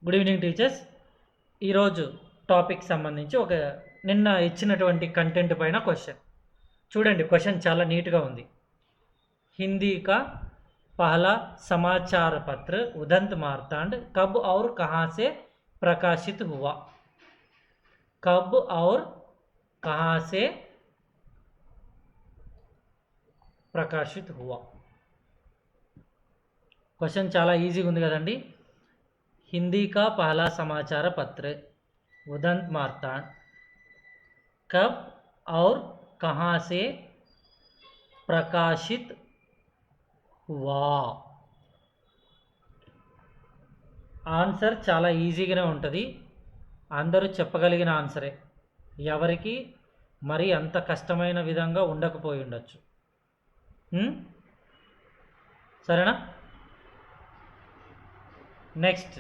Good evening teachers. ఈరోజు topic సంబంధించి నిన్న ఇచ్చినటువంటి కంటెంట్ పైన క్వశ్చన్ చూడండి. క్వశ్చన్ చాలా నీట్గా ఉంది. హిందీ కా పహలా समाचार पत्र उदंत मार्तांड कब और कहाँ से प्रकाशित हुआ? कब और कहाँ से प्रकाशित हुआ? क्वेश्चन చాలా ఈజీగా ఉంది కదండి. हिंदी का पहला समाचार पत्र उदंत मार्तांड कब और कहाँ से प्रकाशित हुआ? ఆన్సర్ చాలా ఈజీగానే ఉంటుంది. అందరూ చెప్పగలిగిన ఆన్సరే. ఎవరికి మరి అంత కష్టమైన విధంగా ఉండకపోయి ఉండొచ్చు. సరేనా? నెక్స్ట్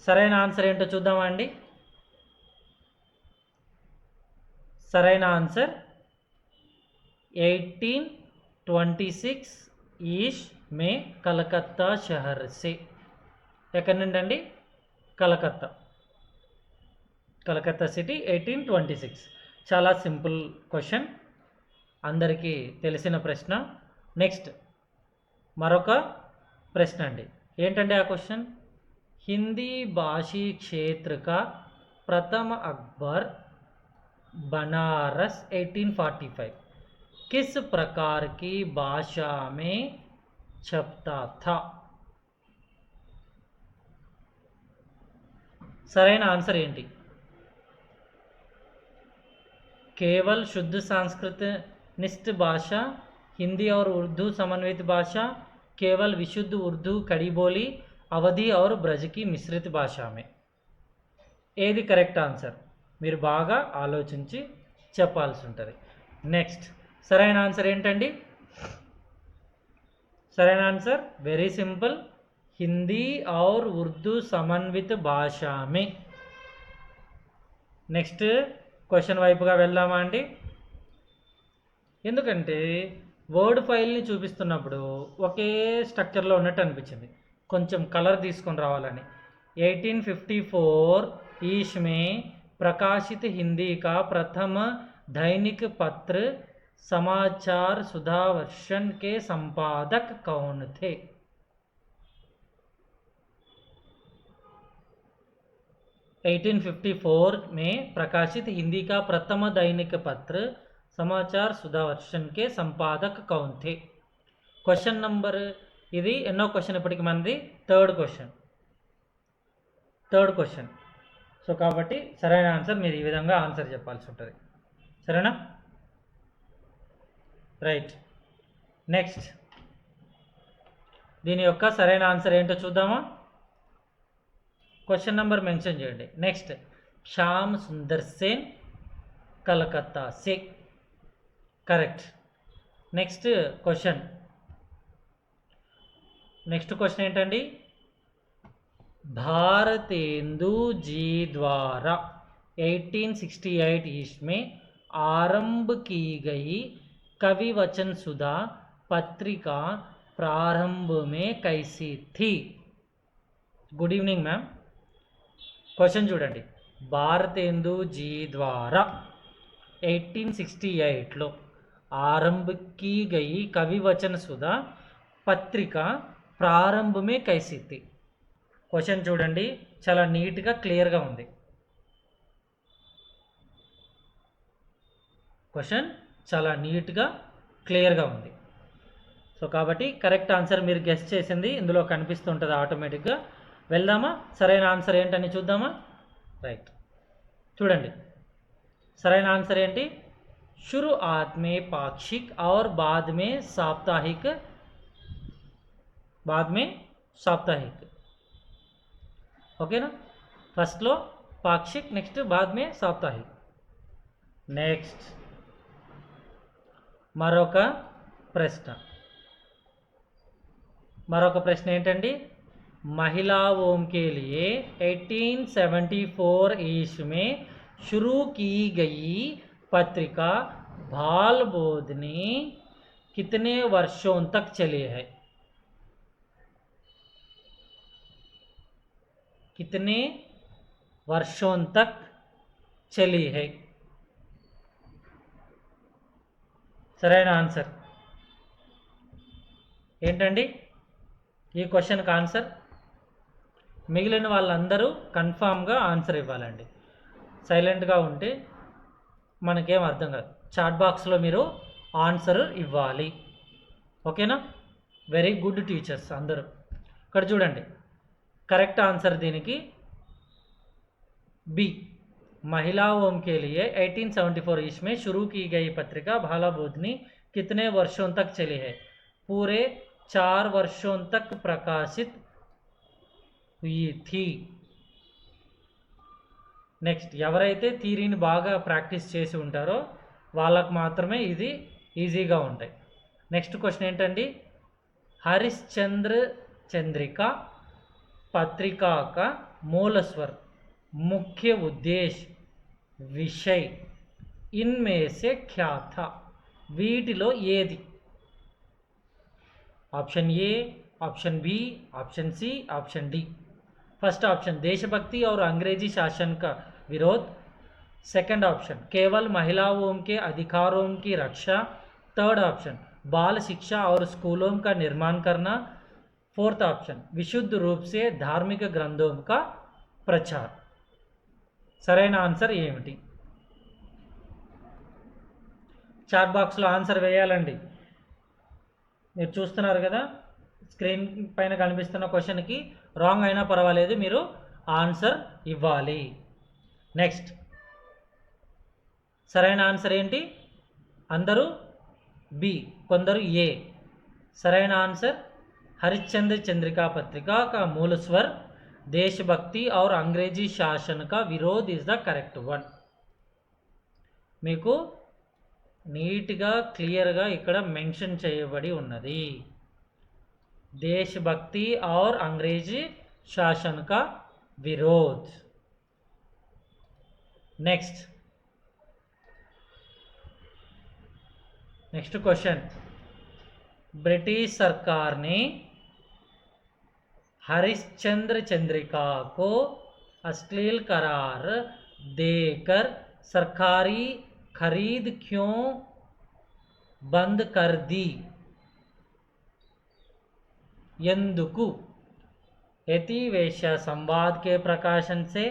సరైన ఆన్సర్ ఏంటో చూద్దామా అండి. సరైన ఆన్సర్ 1826 ఈష్ మే కలకత్తా షహర్ సే. ఎక్కడి నుండి అండి? కలకత్తా సిటీ 1826. చాలా సింపుల్ క్వశ్చన్, అందరికీ తెలిసిన ప్రశ్న. నెక్స్ట్ మరొక ప్రశ్న అండి. ఏంటండి ఆ క్వశ్చన్? हिंदी भाषी क्षेत्र का प्रथम अखबार बनारस 1845 किस प्रकार की भाषा में छपता था? सరైన आंसर ఏంటి? केवल शुद्ध संस्कृत निष्ठ भाषा, हिंदी और उर्दू समन्वित भाषा, केवल विशुद्ध उर्दू कड़ी बोली, అవధి और ब्रज की मिश्रित భాషా में. ఏది కరెక్ట్ ఆన్సర్? మీరు బాగా ఆలోచించి చెప్పాల్సి ఉంటుంది. నెక్స్ట్ సరైన ఆన్సర్ ఏంటండి? సరైన ఆన్సర్ వెరీ సింపుల్, హిందీ और ఉర్దూ సమన్విత భాషా में. నెక్స్ట్ క్వశ్చన్ వైపుగా వెళ్దామా అండి. ఎందుకంటే వర్డ్ ఫైల్ని చూపిస్తున్నప్పుడు ఒకే స్ట్రక్చర్లో ఉన్నట్టు అనిపించింది. కొంచెం కలర్ తీసుకొని రావాలని. 1854 ईश में प्रकाशित हिंदी का प्रथम दैनिक पत्र समाचार सुधा वर्षन के संपादक कौन थे? में प्रकाशित हिंदी का प्रथम दैनिक पत्र समाचार सुधा वर्षन के संपादक कौन थे? क्वेश्चन नंबर ఇది ఎన్నో క్వశ్చన్? ఇప్పటికి మనది థర్డ్ క్వశ్చన్. సో కాబట్టి సరైన ఆన్సర్ మీరు ఈ విధంగా ఆన్సర్ చెప్పాల్సి ఉంటుంది. సరేనా? రైట్. నెక్స్ట్ దీని యొక్క సరైన ఆన్సర్ ఏంటో చూద్దామా. క్వశ్చన్ నెంబర్ మెన్షన్ చేయండి. నెక్స్ట్ శ్యామ్ సుందర్ సేన్ కలకత్తా సే. కరెక్ట్. నెక్స్ట్ క్వశ్చన్ ఏంటండి? भारतेंदु जी द्वारा 1868 ईस्वी में आरंभ की गई कवि वचन सुधा पत्रिका प्रारंभ में कैसी थी? Good evening ma'am. क्वेश्चन చూడండి. भारतेंदु जी द्वारा 1868 లో आरंभ की गई कवि वचन सुधा पत्रिका प्रारंभ में कैसी थी? క్వశ్చన్ చూడండి, చాలా నీట్గా క్లియర్గా ఉంది. క్వశ్చన్ చాలా నీట్గా క్లియర్గా ఉంది. సో కాబట్టి కరెక్ట్ ఆన్సర్ మీరు గెస్ చేసింది ఇందులో కనిపిస్తుంటుంది ఆటోమేటిక్గా. వెళ్దామా సరైన ఆన్సర్ ఏంటని చూద్దామా. రైట్. చూడండి సరైన ఆన్సర్ ఏంటి? शुरुआत में पाक्षिक और बाद में साप्ताहिक ఓకేనా. ఫస్ట్లో పాక్షిక్, నెక్స్ట్ బాద్ మే సాప్తాహిక్. నెక్స్ట్ మరొక ప్రశ్న ఏంటండి? महिला ओम के लिए 1874 ईस्वी में शुरू की गई पत्रिका बाल बोधनी कितने वर्षों तक चली है? कितने वर्षों तक चली है? సరైన ఆన్సర్ ఏంటండి ఈ క్వశ్చన్కి ఆన్సర్? మిగిలిన వాళ్ళందరూ కన్ఫామ్గా ఆన్సర్ ఇవ్వాలండి. సైలెంట్గా ఉంటే మనకేం అర్థం కాదు. చాట్ బాక్స్లో మీరు ఆన్సర్ ఇవ్వాలి. ఓకేనా? వెరీ గుడ్ టీచర్స్ అందరూ. ఇక్కడ చూడండి, करेक्ट आंसर దీనికి बी महिलाओं के लिए 1874 ईस्वी में शुरू की गई पत्रिका भाला बोधनी कितने वर्षों तक चली है? पूरे 4 वर्षों तक प्रकाशित हुई थी. నెక్స్ట్ ఎవరైతే థియరీని బాగా ప్రాక్టీస్ చేసి ఉంటారో వాళ్ళకు మాత్రమే ఇది ఈజీగా ఉంటాయి. నెక్స్ట్ క్వశ్చన్ ఏంటండి? हरिश्चंद्र चंद्रिका पत्रिका का मूल स्वर, मुख्य उद्देश्य, विषय इनमें से क्या था? వీటిలో ఏది? Option A, option B, option C, option D. First option देशभक्ति और अंग्रेजी शासन का विरोध. सेकंड ऑप्शन केवल महिलाओं के अधिकारों की रक्षा. थर्ड ऑप्शन बाल शिक्षा और स्कूलों का निर्माण करना. फोर्थ ऑप्शन विशुद्ध रूप से धार्मिक ग्रंथों का प्रचार. సరైన ఆన్సర్ ఏమిటి? చాట్ బాక్స్లో ఆన్సర్ వేయాలండి. మీరు చూస్తున్నారు కదా స్క్రీన్ పైన కనిపిస్తున్న క్వశ్చన్కి రాంగ్ అయినా పర్వాలేదు, మీరు ఆన్సర్ ఇవ్వాలి. నెక్స్ట్ సరైన ఆన్సర్ ఏంటి? అందరూ बी, కొందరు ఏ. సరైన ఆన్సర్ हरिश्चंद्र चंद्रिका पत्रिका का मूल स्वर, देशभक्ति और अंग्रेजी शासन का विरोध इज द करेक्ट वन. మీకు నీట్గా క్లియర్గా ఇక్కడ మెన్షన్ చేయబడి ఉన్నది. देशभक्ति और अंग्रेजी शासन का विरोध. Next question. ब्रिटिश सरकार ने हरिश्चंद्र चंद्रिका को अश्लील करार देकर सरकारी खरीद क्यों बंद कर दी? ఎందుకు? यति वेश्या संवाद के प्रकाशन से,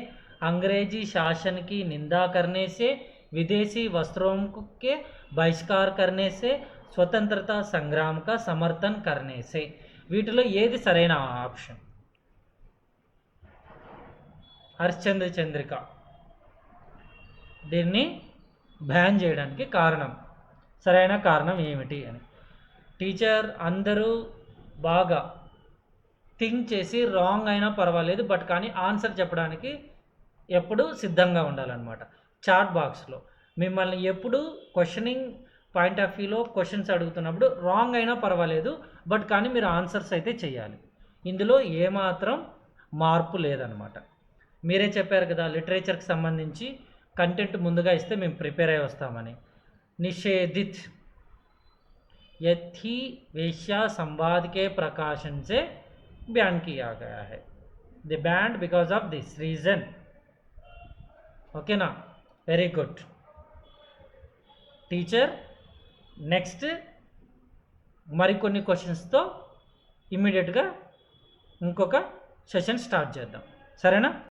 अंग्रेजी शासन की निंदा करने से, विदेशी वस्त्रों के बहिष्कार करने से, स्वतंत्रता संग्राम का समर्थन करने से. వీటిలో ఏది సరైన ఆప్షన్? హరిశ్చంద్ర చంద్రిక దీన్ని బ్యాన్ చేయడానికి కారణం, సరైన కారణం ఏమిటి అని టీచర్ అందరూ బాగా థింక్ చేసి రాంగ్ అయినా పర్వాలేదు, బట్ కానీ ఆన్సర్ చెప్పడానికి ఎప్పుడు సిద్ధంగా ఉండాలన్నమాట. చాట్ బాక్స్లో మిమ్మల్ని ఎప్పుడు క్వశ్చనింగ్ పాయింట్ ఆఫ్ వ్యూలో క్వశ్చన్స్ అడుగుతున్నప్పుడు రాంగ్ అయినా పర్వాలేదు, బట్ కానీ మీరు ఆన్సర్స్ అయితే చేయాలి. ఇందులో ఏమాత్రం మార్పు లేదనమాట. మీరే చెప్పారు కదా లిటరేచర్కి సంబంధించి కంటెంట్ ముందుగా ఇస్తే మేము ప్రిపేర్ అయి వస్తామని. నిషేధిత్ यति वेश्या संवाद के प्रकाशन से बैन किया गया है. They banned because of this reason. Okay ना? Very good teacher. నెక్స్ట్ మరికొన్ని క్వశ్చన్స్తో ఇమ్మీడియట్గా ఇంకొక సెషన్ స్టార్ట్ చేద్దాం, సరేనా?